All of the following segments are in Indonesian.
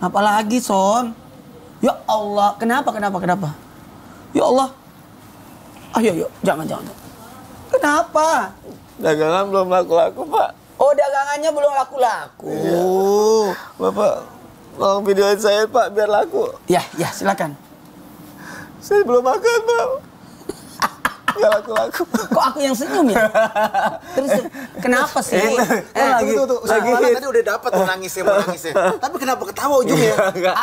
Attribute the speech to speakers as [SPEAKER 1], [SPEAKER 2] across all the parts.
[SPEAKER 1] Apalagi Son? Ya Allah, kenapa? Ya Allah. Ayo, jangan. Kenapa?
[SPEAKER 2] Dagangan belum laku-laku, Pak.
[SPEAKER 1] Oh, dagangannya belum laku-laku.
[SPEAKER 2] Iya. Bapak, tolong videoin saya, Pak, biar laku.
[SPEAKER 1] Ya, silakan.
[SPEAKER 2] Saya belum makan, Pak. Gak laku-laku.
[SPEAKER 1] Kok aku yang senyum ya? Terus kenapa sih?
[SPEAKER 3] Tuh. Tadi udah dapat mau nangisnya. Tapi kenapa ketawa ujungnya?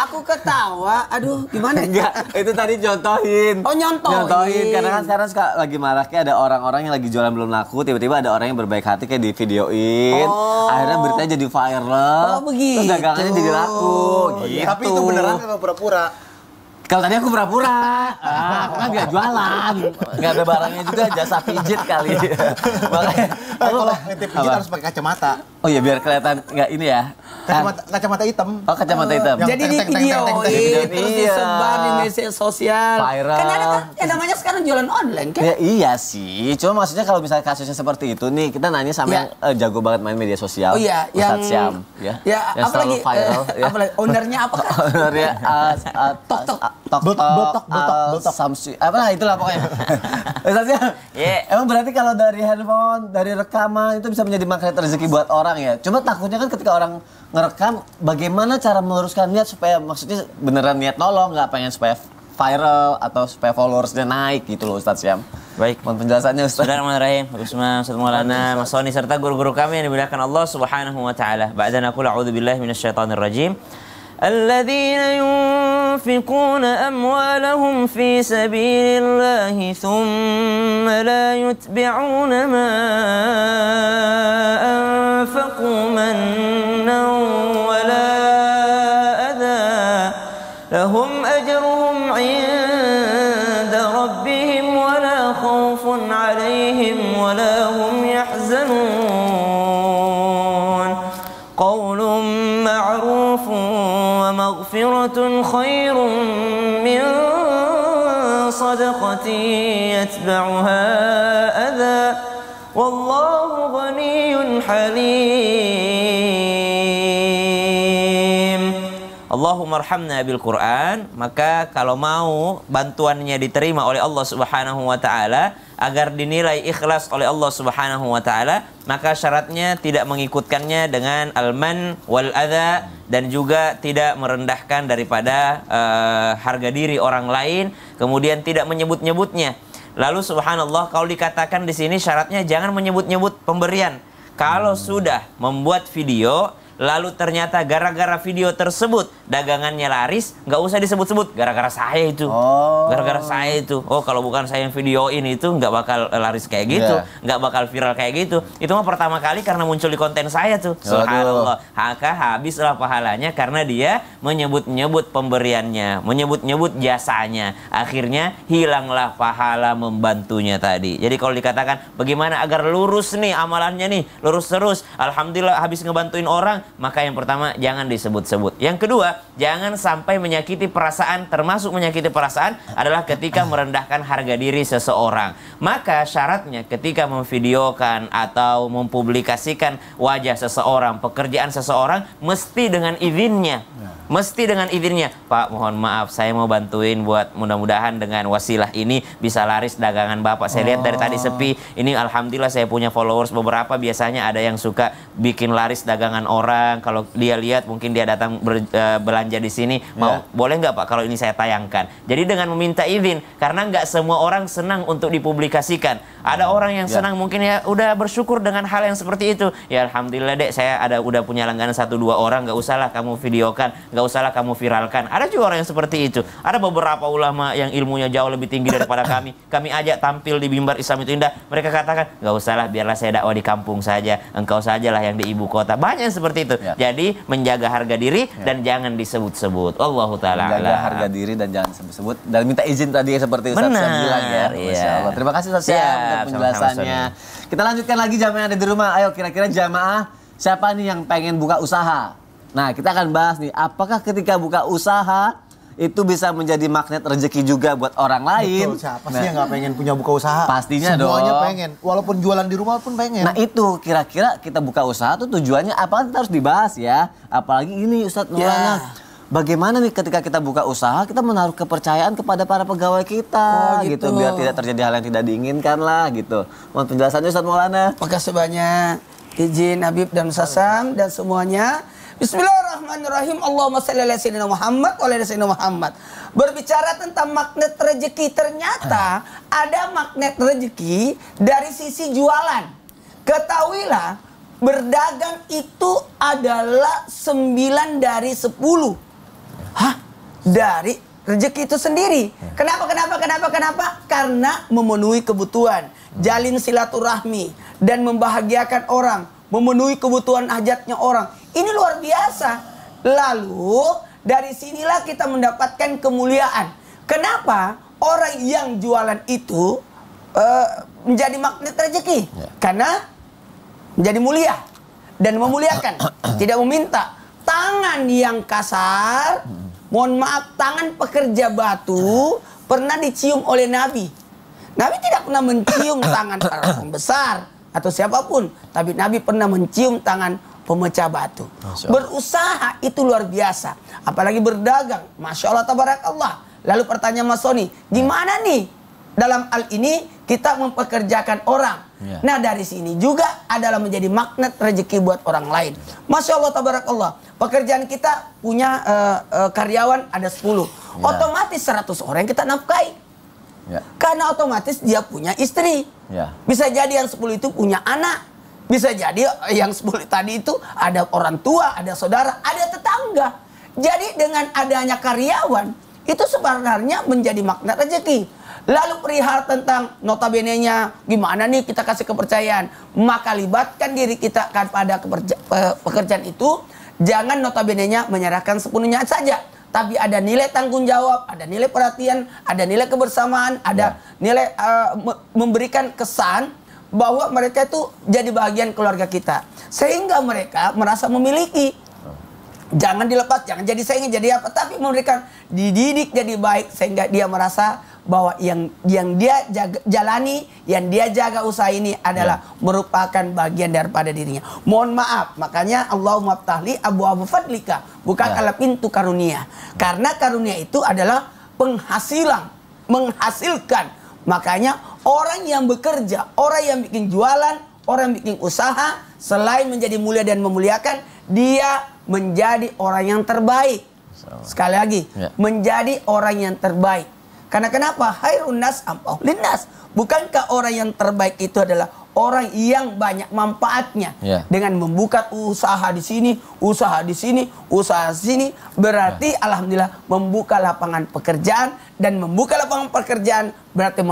[SPEAKER 1] Aku ketawa. Aduh, gimana?
[SPEAKER 2] Enggak, itu tadi contohin.
[SPEAKER 1] Oh, nyontohin.
[SPEAKER 2] Karena kan sekarang lagi maraknya ada orang-orang yang lagi jualan belum laku, tiba-tiba ada orang yang berbaik hati kayak di videoin. Akhirnya beritanya jadi viral.
[SPEAKER 1] Oh, begitu.
[SPEAKER 2] Terus dagangannya jadi laku. Gitu.
[SPEAKER 3] Tapi itu beneran apa pura-pura?
[SPEAKER 2] Kalau tadi aku pura-pura, aku kan nggak jualan, nggak ada barangnya juga, jasa pijit kali. Makanya
[SPEAKER 3] Kalau ngintip pijit harus pakai kacamata.
[SPEAKER 2] Oh iya, biar kelihatan nggak ini ya.
[SPEAKER 3] Kacamata hitam.
[SPEAKER 2] Oh, kacamata hitam.
[SPEAKER 1] Jadi di videoin, terus disebar di media sosial.
[SPEAKER 2] Viral.
[SPEAKER 1] Kan ada kan yang namanya sekarang jualan online kan?
[SPEAKER 2] Ya, iya sih, cuma maksudnya kalau misalnya kasusnya seperti itu nih, kita nanya sama yang jago banget main media sosial.
[SPEAKER 1] Oh iya,
[SPEAKER 2] Ustadz Syam,
[SPEAKER 1] ya
[SPEAKER 2] yang selalu viral.
[SPEAKER 1] Apalagi ownernya apa kan?
[SPEAKER 2] Ownernya
[SPEAKER 3] Botok.
[SPEAKER 2] Samsung, apalah itulah pokoknya. Ustadz Syam, emang berarti kalau dari handphone, dari rekaman itu bisa menjadi magnet rezeki buat orang ya. Cuma takutnya kan ketika orang ngerekam, bagaimana cara meluruskan niat supaya maksudnya beneran niat nolong, nggak pengen supaya viral atau supaya followersnya naik gitu loh Ustadz Syam.
[SPEAKER 4] Baik,
[SPEAKER 2] mohon penjelasannya Ustadz.
[SPEAKER 4] Bismillahirrahmanirrahim. Ustaz Maulana, Mas Soni serta guru-guru kami yang dimuliakan Allah Subhanahu wa taala. Ba'da naqul a'udzubillahi minasyaitonir rajim. الذين ينفقون أموالهم في سبيل الله ثم لا يتبعون ما أنفقوا منا ولا أذى لهم أجرهم عند ربهم ولا خوف عليهم ولا هم يحزنون قول معروف ومغفرة خير من صدقة يتبعها أذى والله غني حليم. Allahumma arhamna bil Quran. Maka kalau mau bantuannya diterima oleh Allah Subhanahu wa taala agar dinilai ikhlas oleh Allah Subhanahu wa taala, maka syaratnya tidak mengikutkannya dengan al-man wal adza dan juga tidak merendahkan daripada harga diri orang lain, kemudian tidak menyebut-nyebutnya. Lalu subhanallah, kalau dikatakan di sini syaratnya jangan menyebut-nyebut pemberian. Kalau sudah membuat video lalu ternyata gara-gara video tersebut dagangannya laris, nggak usah disebut-sebut gara-gara saya itu. Gara-gara saya itu. Oh, kalau bukan saya yang videoin itu nggak bakal laris kayak gitu, nggak bakal viral kayak gitu. Itu mah pertama kali karena muncul di konten saya tuh. Subhanallah. Maka habislah pahalanya karena dia menyebut-nyebut pemberiannya, menyebut-nyebut jasanya. Akhirnya hilanglah pahala membantunya tadi. Jadi kalau dikatakan bagaimana agar lurus nih amalannya nih, lurus terus, alhamdulillah habis ngebantuin orang, maka yang pertama jangan disebut-sebut. Yang kedua, jangan sampai menyakiti perasaan. Termasuk menyakiti perasaan adalah ketika merendahkan harga diri seseorang. Maka syaratnya ketika memvideokan atau mempublikasikan wajah seseorang, pekerjaan seseorang, mesti dengan izinnya. Mesti dengan izinnya. Pak, mohon maaf, saya mau bantuin buat mudah-mudahan dengan wasilah ini bisa laris dagangan Bapak. Saya lihat dari tadi sepi. Ini alhamdulillah saya punya followers beberapa. Biasanya ada yang suka bikin laris dagangan orang. Kalau dia lihat mungkin dia datang belanja di sini. Mau boleh nggak Pak kalau ini saya tayangkan? Jadi dengan meminta izin, karena nggak semua orang senang untuk dipublikasikan. Ada orang yang senang mungkin ya udah bersyukur dengan hal yang seperti itu. Ya alhamdulillah dek, saya udah punya langganan 1-2 orang, nggak usahlah kamu videokan, nggak usahlah kamu viralkan. Ada juga orang yang seperti itu. Ada beberapa ulama yang ilmunya jauh lebih tinggi daripada kami. Kami ajak tampil di mimbar Islam itu indah. Mereka katakan, nggak usahlah, biarlah saya dakwah di kampung saja. Engkau sajalah yang di ibu kota. Banyak yang seperti itu. Jadi menjaga harga diri dan jangan disebut-sebut. Allahu ta'ala.
[SPEAKER 2] Menjaga harga diri dan jangan sebut-sebut. Dan minta izin tadi seperti Ustaz Syam bilang ya. Masya Allah. Terima kasih Ustaz Syam untuk penjelasannya. Kita lanjutkan lagi jamaah yang ada di rumah. Ayo kira-kira jamaah siapa nih yang pengen buka usaha? Nah, kita akan bahas nih, apakah ketika buka usaha itu bisa menjadi magnet rezeki juga buat orang lain?
[SPEAKER 3] Betul, siapa sih yang nggak pengen punya buka usaha?
[SPEAKER 2] Pastinya
[SPEAKER 3] semuanya
[SPEAKER 2] dong.
[SPEAKER 3] pengen, walaupun jualan di rumah pun pengen.
[SPEAKER 2] Nah itu, kira-kira kita buka usaha tuh tujuannya apa? Kita harus dibahas ya. Apalagi ini Ustadz Maulana, bagaimana nih ketika kita buka usaha, kita menaruh kepercayaan kepada para pegawai kita, gitu. Biar tidak terjadi hal yang tidak diinginkan lah, gitu. Mohon penjelasannya Ustaz Maulana.
[SPEAKER 1] Makasih banyak. Izin Habib dan Sasam dan semuanya. Bismillahirrahmanirrahim. Allahumma shalli ala sayyidina Muhammad wa ala sayyidina Muhammad. Berbicara tentang magnet rezeki, ternyata ada magnet rezeki dari sisi jualan. Ketahuilah, berdagang itu adalah 9 dari 10. Hah? Dari rezeki itu sendiri. Kenapa? Karena memenuhi kebutuhan, jalin silaturahmi, dan membahagiakan orang, memenuhi kebutuhan hajatnya orang. Ini luar biasa. Lalu dari sinilah kita mendapatkan kemuliaan. Kenapa orang yang jualan itu menjadi magnet rezeki? Karena menjadi mulia dan memuliakan, tidak meminta. Tangan yang kasar, mohon maaf, tangan pekerja batu pernah dicium oleh Nabi. Nabi tidak pernah mencium tangan orang besar atau siapapun, tapi Nabi pernah mencium tangan pemecah batu. Berusaha itu luar biasa, apalagi berdagang. Masya Allah, tabarakallah. Lalu pertanyaan Mas Sony, gimana nih dalam hal ini kita mempekerjakan orang? Nah, dari sini juga adalah menjadi magnet rezeki buat orang lain. Masya Allah, tabarakallah. Pekerjaan kita punya karyawan ada 10. Otomatis 100 orang kita nafkahi. Karena otomatis dia punya istri. Bisa jadi yang 10 itu punya anak. Bisa jadi yang 10 tadi itu ada orang tua, ada saudara, ada tetangga. Jadi dengan adanya karyawan, itu sebenarnya menjadi magnet rezeki. Lalu perihal tentang notabene-nya, gimana nih kita kasih kepercayaan? Maka libatkan diri kita pada pekerjaan itu. Jangan notabene-nya menyerahkan sepenuhnya saja. Tapi ada nilai tanggung jawab, ada nilai perhatian, ada nilai kebersamaan, ada nilai memberikan kesan bahwa mereka itu jadi bagian keluarga kita. Sehingga mereka merasa memiliki. Jangan dilepas, jangan jadi saingan, jadi apa. Tapi memberikan, dididik jadi baik. Sehingga dia merasa bahwa yang dia jalani, yang dia jaga usaha ini adalah merupakan bagian daripada dirinya. Mohon maaf, makanya Allahumma ftahli abwaaba fadlika, bukakanlah pintu karunia. Karena karunia itu adalah penghasilan, menghasilkan. Makanya orang yang bekerja, orang yang bikin jualan, orang yang bikin usaha, selain menjadi mulia dan memuliakan, dia menjadi orang yang terbaik. Sekali lagi, menjadi orang yang terbaik. Karena kenapa? Khairun nas amfa'uhum linnas. Bukankah orang yang terbaik itu adalah orang yang banyak manfaatnya? Dengan membuka usaha di sini, usaha di sini, usaha di sini, berarti alhamdulillah membuka lapangan pekerjaan, dan membuka lapangan pekerjaan berarti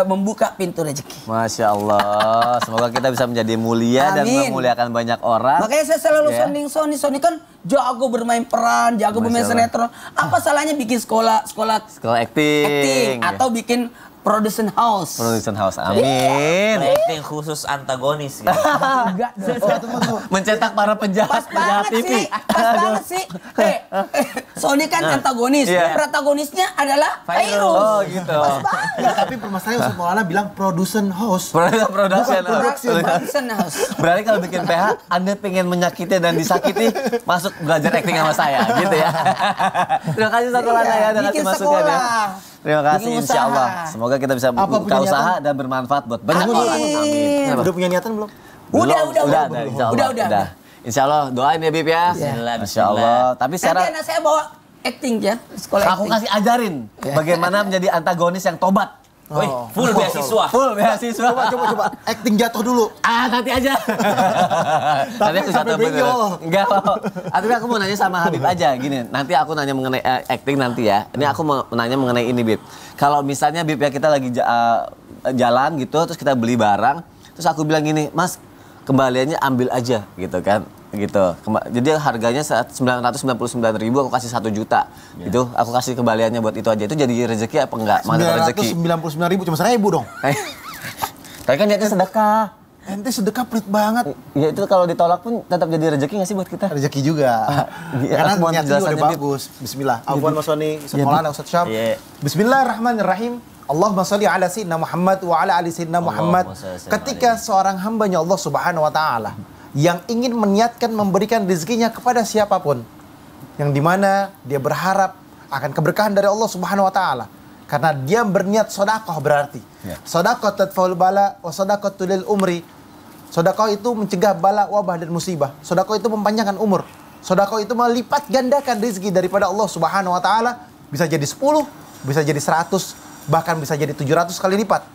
[SPEAKER 1] membuka pintu rezeki.
[SPEAKER 2] Masya Allah. Semoga kita bisa menjadi mulia dan memuliakan banyak orang.
[SPEAKER 1] Makanya saya selalu sounding Sony kan jago bermain peran, jago bermain sinetron. Apa salahnya bikin sekolah acting atau bikin production house.
[SPEAKER 2] Amin.
[SPEAKER 4] Acting khusus antagonis. Gitu.
[SPEAKER 1] Enggak dong.
[SPEAKER 2] Mencetak para penjahat TV.
[SPEAKER 1] Pas banget sih. Sony kan antagonis. Protagonisnya adalah Fairuz.
[SPEAKER 2] Oh gitu.
[SPEAKER 1] Pas banget.
[SPEAKER 3] Tapi permasalahannya Ustaz Maulana bilang production house.
[SPEAKER 2] Production house. Berarti kalau bikin PH, Anda pengen menyakiti dan disakiti, masuk belajar acting sama saya, gitu ya. Terima kasih Ustaz Maulana ya, udah kasih masukan ya. Terima kasih, insya Allah. Semoga kita bisa buka usaha dan bermanfaat buat banyak orang. Amin.
[SPEAKER 3] Udah punya niatan belum?
[SPEAKER 1] Udah.
[SPEAKER 2] Insya Allah, doain ya Bib ya. Insya Allah. Tapi
[SPEAKER 1] nanti anak saya bawa acting ya, sekolah
[SPEAKER 2] aku kasih ajarin bagaimana menjadi antagonis yang tobat.
[SPEAKER 4] Full beasiswa.
[SPEAKER 3] Coba. Acting jatuh dulu.
[SPEAKER 2] Nanti aja. Nanti aku jatuh bener. Enggak. Tapi aku mau nanya sama Habib aja gini. Nanti aku nanya mengenai acting nanti ya. Ini aku mau nanya mengenai ini Bib. Kalau misalnya Bib ya kita lagi jalan gitu, terus kita beli barang, terus aku bilang gini, Mas, kembaliannya ambil aja gitu kan. Gitu. Jadi harganya saat 999.000 aku kasih 1 juta. Itu aku kasih kembaliannya buat itu aja. Itu jadi rezeki apa enggak?
[SPEAKER 3] 999.000 cuma 1.000 dong.
[SPEAKER 2] Tapi kan niatnya sedekah.
[SPEAKER 3] Ente sedekah pelit banget.
[SPEAKER 2] Ya itu kalau ditolak pun tetap jadi rezeki nggak sih buat kita?
[SPEAKER 3] Rezeki juga. Karena niatnya udah bagus. Bismillah. Afwan Mas Sony, Ustaz Maulana, Ustaz Syam. Bismillahirrahmanirrahim. Allahumma sholli ala sayyidina Muhammad wa ala ali sayyidina Muhammad. Ketika seorang hambanya Allah Subhanahu wa taala yang ingin meniatkan memberikan rezekinya kepada siapapun, yang dimana dia berharap akan keberkahan dari Allah Subhanahu wa taala. Karena dia berniat sedekah berarti. Sedekah tadfaul bala wa sedekah lil umri. Sedekah itu mencegah bala, wabah dan musibah. Sedekah itu mempanjangkan umur. Sedekah itu melipat gandakan rezeki daripada Allah Subhanahu wa taala, bisa jadi 10, bisa jadi 100, bahkan bisa jadi 700 kali lipat.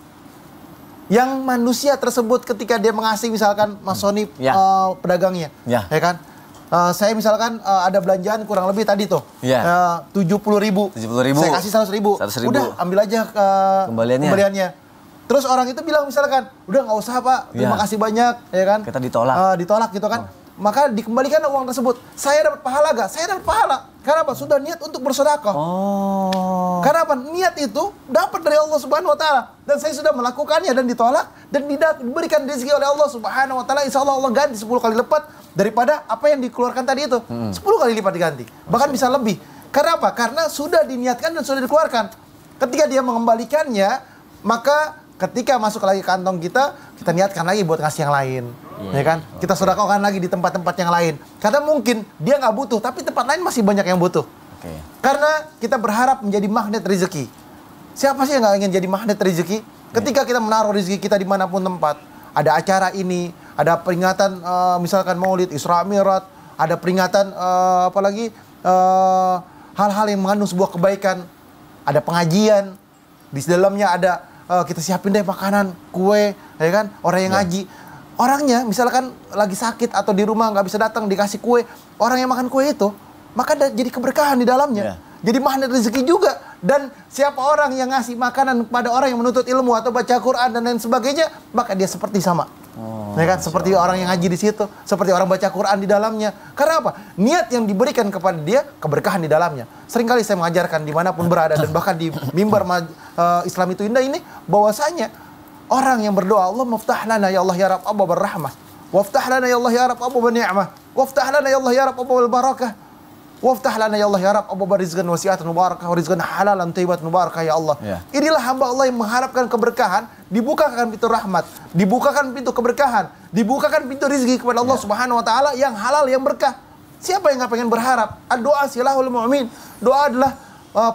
[SPEAKER 3] Yang manusia tersebut ketika dia mengasihi misalkan Mas Sony pedagangnya, ya kan? Saya misalkan ada belanjaan kurang lebih tadi tuh 70.000. Saya kasih 100.000. Udah ambil aja kembaliannya. Terus orang itu bilang misalkan, udah nggak usah Pak, terima kasih banyak, ya kan?
[SPEAKER 2] Kita ditolak.
[SPEAKER 3] Ditolak gitu kan? Maka dikembalikan uang tersebut. Saya dapat pahala gak? Saya dapat pahala. Karena apa? Sudah niat untuk bersedekah. Karena apa? Niat itu dapat dari Allah Subhanahu wa taala. Dan saya sudah melakukannya dan ditolak dan diberikan rezeki oleh Allah Subhanahu wa taala. Insya Allah Allah ganti 10 kali lipat daripada apa yang dikeluarkan tadi itu. 10 kali lipat diganti. Bahkan bisa lebih. Karena apa? Karena sudah diniatkan dan sudah dikeluarkan. Ketika dia mengembalikannya, maka ketika masuk lagi kantong kita niatkan lagi buat ngasih yang lain. Ya kan? Kita sedekahkan lagi di tempat-tempat yang lain. Karena mungkin dia nggak butuh, tapi tempat lain masih banyak yang butuh. Karena kita berharap menjadi magnet rezeki. Siapa sih yang nggak ingin jadi magnet rezeki? Ketika kita menaruh rezeki kita dimanapun tempat, ada acara ini, ada peringatan misalkan Maulid, Isra Mi'raj, ada peringatan apalagi hal-hal yang mengandung sebuah kebaikan, ada pengajian, di dalamnya ada kita siapin deh makanan, kue, ya kan? Orang yang ngaji. Orangnya misalkan lagi sakit atau di rumah nggak bisa datang, dikasih kue, orang yang makan kue itu, maka jadi keberkahan di dalamnya. Jadi magnet rezeki juga. Dan siapa orang yang ngasih makanan kepada orang yang menuntut ilmu atau baca Quran dan lain sebagainya, maka dia seperti sama. Ya kan? Seperti orang yang ngaji di situ, seperti orang baca Quran di dalamnya. Karena apa? Niat yang diberikan kepada dia, keberkahan di dalamnya. Seringkali saya mengajarkan dimanapun berada dan bahkan di mimbar Islam itu indah ini, bahwasanya orang yang berdoa, Allah muftah lana ya Allah ya Rabb abwab rahmah, waftah lana ya Allah ya Rabb abwab ni'mah, waftah lana ya Allah ya Rabb abwab barakah, waftah lana ya Allah ya Rabb abwab rizqan wasi'atan mubarakah wa rizqan halalan thayyiban mubarakah ya Allah. Inilah hamba Allah yang mengharapkan keberkahan, dibukakan pintu rahmat, dibukakan pintu keberkahan, dibukakan pintu rezeki kepada Allah Subhanahu wa taala yang halal, yang berkah. Siapa yang nggak pengen berharap? Doa silahul mu'min. Doa adalah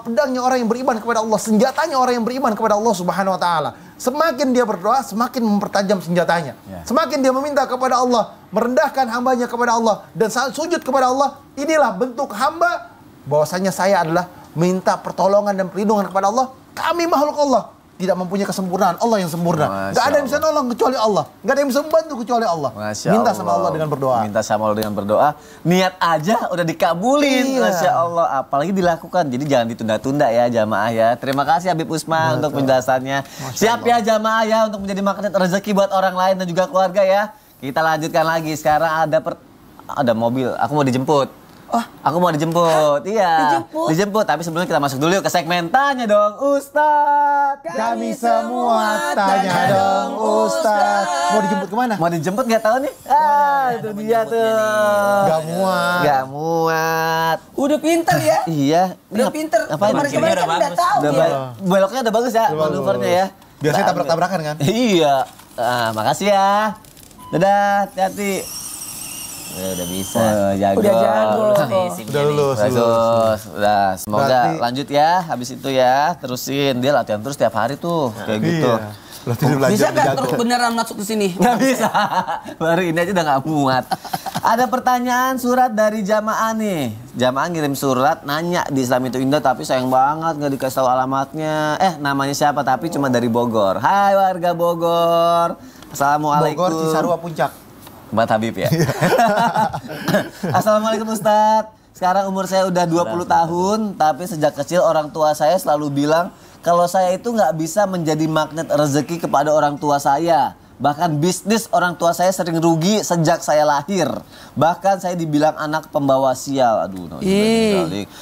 [SPEAKER 3] pedangnya orang yang beriman kepada Allah, senjatanya orang yang beriman kepada Allah Subhanahu wa taala. Semakin dia berdoa, semakin mempertajam senjatanya. Semakin dia meminta kepada Allah, merendahkan hambanya kepada Allah dan sujud kepada Allah, inilah bentuk hamba bahwasanya saya adalah minta pertolongan dan perlindungan kepada Allah. Kami makhluk Allah tidak mempunyai kesempurnaan, Allah yang sempurna. Gak ada yang bisa nolong kecuali Allah. Gak ada yang bisa membantu kecuali Allah. Minta sama Allah dengan berdoa.
[SPEAKER 2] Minta sama Allah dengan berdoa. Niat aja udah dikabulin. Masya Allah. Apalagi dilakukan. Jadi jangan ditunda-tunda ya jamaah ya. Terima kasih Habib Usman untuk penjelasannya. Siap ya jamaah ya untuk menjadi magnet rezeki buat orang lain dan juga keluarga ya. Kita lanjutkan lagi. Sekarang ada mobil. Aku mau dijemput. Aku mau dijemput. Iya. Dijemput. Tapi sebelumnya kita masuk dulu ke segmen Tanya Dong Ustadz.
[SPEAKER 3] Kami semua tanya dong Ustadz. Mau dijemput kemana?
[SPEAKER 2] Mau dijemput nggak tahu nih. Itu dia tuh. Gak muat.
[SPEAKER 1] Udah pinter ya?
[SPEAKER 2] Iya.
[SPEAKER 1] Udah pinter.
[SPEAKER 4] Kemarin-kemarin kan udah tahu.
[SPEAKER 2] Beloknya udah bagus ya manuvernya ya.
[SPEAKER 3] Biasanya tabrak-tabrakan kan?
[SPEAKER 2] Iya. Makasih ya. Dadah, hati-hati.
[SPEAKER 4] Udah bisa.
[SPEAKER 2] Jago.
[SPEAKER 1] Udah jago.
[SPEAKER 3] Udah lulus.
[SPEAKER 2] Udah, semoga
[SPEAKER 3] Berarti
[SPEAKER 2] lanjut ya. Habis itu ya, terusin. Dia latihan terus tiap hari tuh. Kayak gitu.
[SPEAKER 1] Bisa nggak terus beneran masuk ke sini?
[SPEAKER 2] Nggak bisa. Baru ini aja udah nggak muat. Ada pertanyaan surat dari jamaah nih. Jamaah ngirim surat nanya di Islam itu Indah, tapi sayang banget nggak dikasih tahu alamatnya. Namanya siapa? Tapi cuma dari Bogor. Hai warga Bogor. Assalamualaikum.
[SPEAKER 3] Bogor, Cisarua, Puncak.
[SPEAKER 2] Mbak Habib ya. Assalamualaikum Ustadz. Sekarang umur saya udah 20 tahun, tapi sejak kecil orang tua saya selalu bilang kalau saya itu nggak bisa menjadi magnet rezeki kepada orang tua saya. Bahkan bisnis orang tua saya sering rugi sejak saya lahir. Bahkan saya dibilang anak pembawa sial. Aduh,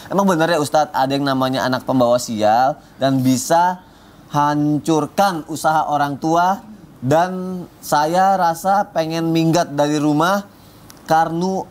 [SPEAKER 2] emang bener ya Ustadz ada yang namanya anak pembawa sial dan bisa hancurkan usaha orang tua. Dan saya rasa pengen minggat dari rumah karena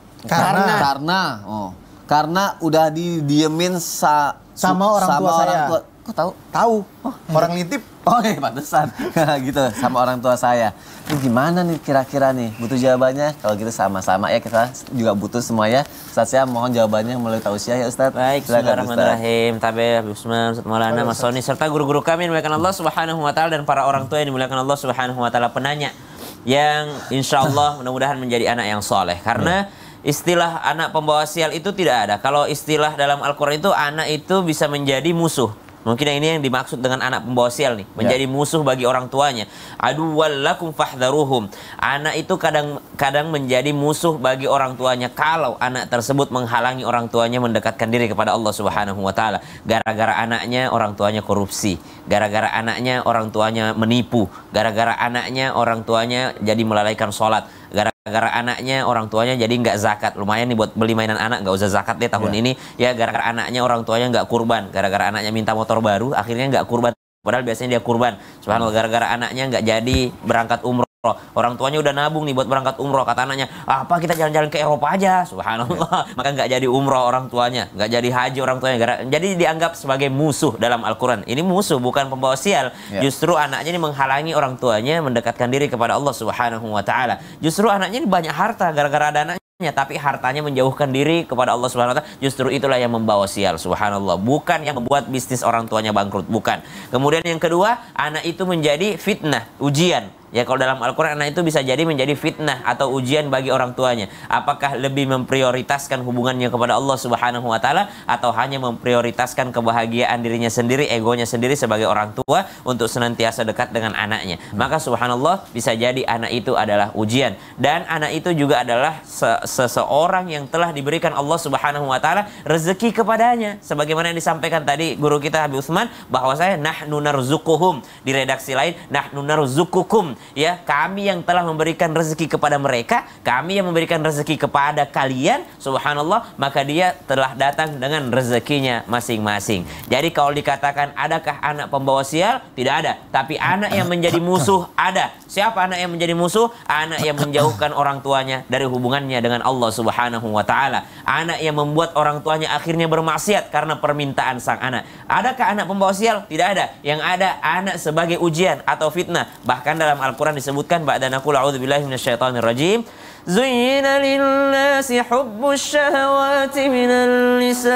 [SPEAKER 2] udah didiemin sama orang tua saya. Kok tahu?
[SPEAKER 3] Tahu. Orang nitip.
[SPEAKER 2] Oh iya, pantesan. Gitu, sama orang tua saya. Ini gimana nih kira-kira nih? Butuh jawabannya? Kalau gitu sama-sama ya, kita juga butuh semua ya. Ustaz Syam, mohon jawabannya melalui tausiah ya Ustaz.
[SPEAKER 4] Baik, bismillahirrahmanirrahim. Tabe, Habib Usman, Ustaz Maulana, Mas Soni, serta guru-guru kami yang dimuliakan Allah Subhanahu wa taala dan para orang tua yang dimuliakan Allah Subhanahu wa taala, penanya yang insya Allah mudah-mudahan menjadi anak yang soleh. Karena istilah anak pembawa sial itu tidak ada. Kalau istilah dalam Al-Quran itu anak itu bisa menjadi musuh. Mungkin ini yang dimaksud dengan anak pembawa sial nih, menjadi musuh bagi orang tuanya. Aduwwal lakum fahdharuhum. Anak itu kadang menjadi musuh bagi orang tuanya kalau anak tersebut menghalangi orang tuanya mendekatkan diri kepada Allah Subhanahu wa taala. Gara-gara anaknya orang tuanya korupsi, gara-gara anaknya orang tuanya menipu, gara-gara anaknya orang tuanya jadi melalaikan sholat, gara-gara anaknya orang tuanya jadi nggak zakat. Lumayan nih buat beli mainan anak, nggak usah zakat deh tahun ini. Ya gara-gara anaknya orang tuanya nggak kurban, gara-gara anaknya minta motor baru akhirnya nggak kurban, padahal biasanya dia kurban. Subhanallah, gara-gara anaknya nggak jadi berangkat umroh, orang tuanya udah nabung nih buat berangkat umroh, kata anaknya apa kita jalan-jalan ke Eropa aja. Subhanallah, maka nggak jadi umroh orang tuanya, nggak jadi haji orang tuanya, jadi dianggap sebagai musuh dalam Al-Quran. Ini musuh, bukan pembawa sial. Justru anaknya ini menghalangi orang tuanya mendekatkan diri kepada Allah Subhanahu wa taala. Justru anaknya ini banyak harta gara-gara ada anaknya, tapi hartanya menjauhkan diri kepada Allah Subhanahu wa taala. Justru itulah yang membawa sial. Subhanallah, bukan yang membuat bisnis orang tuanya bangkrut, bukan. Kemudian yang kedua, anak itu menjadi fitnah, ujian. Ya, kalau dalam Al-Quran anak itu bisa jadi menjadi fitnah atau ujian bagi orang tuanya. Apakah lebih memprioritaskan hubungannya kepada Allah Subhanahu wa taala atau hanya memprioritaskan kebahagiaan dirinya sendiri, egonya sendiri sebagai orang tua untuk senantiasa dekat dengan anaknya. Maka subhanallah, bisa jadi anak itu adalah ujian, dan anak itu juga adalah seseorang yang telah diberikan Allah Subhanahu wa taala rezeki kepadanya. Sebagaimana yang disampaikan tadi guru kita Habib Utsman, bahwa saya nahnu narzuquhum, di redaksi lain nahnu narzuqukum. Ya, kami yang telah memberikan rezeki kepada mereka, kami yang memberikan rezeki kepada kalian. Subhanallah, maka dia telah datang dengan rezekinya masing-masing. Jadi kalau dikatakan adakah anak pembawa sial? Tidak ada. Tapi anak yang menjadi musuh ada. Siapa anak yang menjadi musuh? Anak yang menjauhkan orang tuanya dari hubungannya dengan Allah Subhanahu wa taala. Anak yang membuat orang tuanya akhirnya bermaksiat karena permintaan sang anak. Adakah anak pembawa sial? Tidak ada. Yang ada anak sebagai ujian atau fitnah. Bahkan dalam Al-Quran disebutkan, ba'da naqul a'udzubillahi minasyaitonir rajim, zuyyina lin-nasi hubbus syahawati minal nisa'i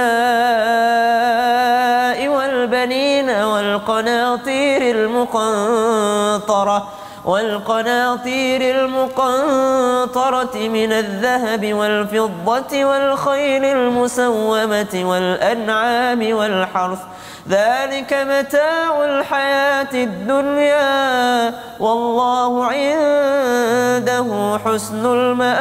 [SPEAKER 4] wal banina wal qanatiril muqantarah والقناطير المقنطرة من الذهب والفضة والخيل المسومة والأنعام والحرث ذلك متاع الحياة الدنيا والله عنده حسن المآب.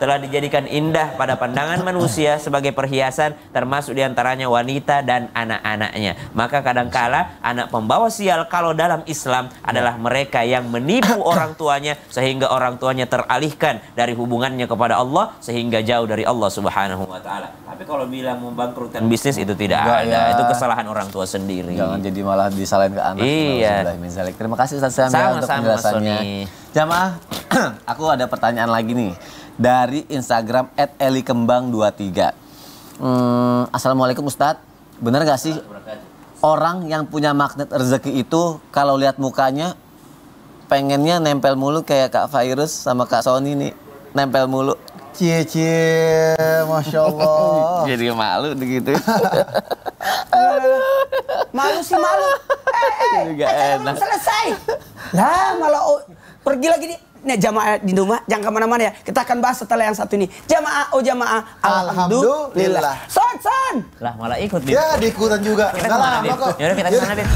[SPEAKER 4] Telah dijadikan indah pada pandangan manusia sebagai perhiasan, termasuk diantaranya wanita dan anak-anaknya. Maka kadangkala anak pembawa sial kalau dalam Islam adalah mereka yang menipu orang tuanya sehingga orang tuanya teralihkan dari hubungannya kepada Allah sehingga jauh dari Allah Subhanahu wa taala. Tapi kalau bilang membangkrutkan bisnis itu tidak ada. Ya. Itu kesalahan orang tua sendiri.
[SPEAKER 2] Jangan jadi malah disalahin ke anak.
[SPEAKER 4] Iya.
[SPEAKER 2] Terima kasih Ustaz Syam untuk penjelasannya. Jamaah, aku ada pertanyaan lagi nih. Dari Instagram @elikembang23. Assalamualaikum Ustadz, benar gak sih orang yang punya magnet rezeki itu kalau lihat mukanya pengennya nempel mulu kayak Kak Virus sama Kak Sony nih, nempel mulu?
[SPEAKER 3] Cie, Masya Allah.
[SPEAKER 2] Jadi malu begitu.
[SPEAKER 1] Malu sih malu. Belum selesai. Lah malah pergi lagi nih. Nih jamaah di rumah, jangan kemana-mana ya. Kita akan bahas setelah yang satu ini. Jamaah, alhamdulillah. Son.
[SPEAKER 4] Lah malah ikut dia.
[SPEAKER 3] Ya, diikutan juga.
[SPEAKER 4] Kita kemana, Dit? Yaudah kita kesana, Dit.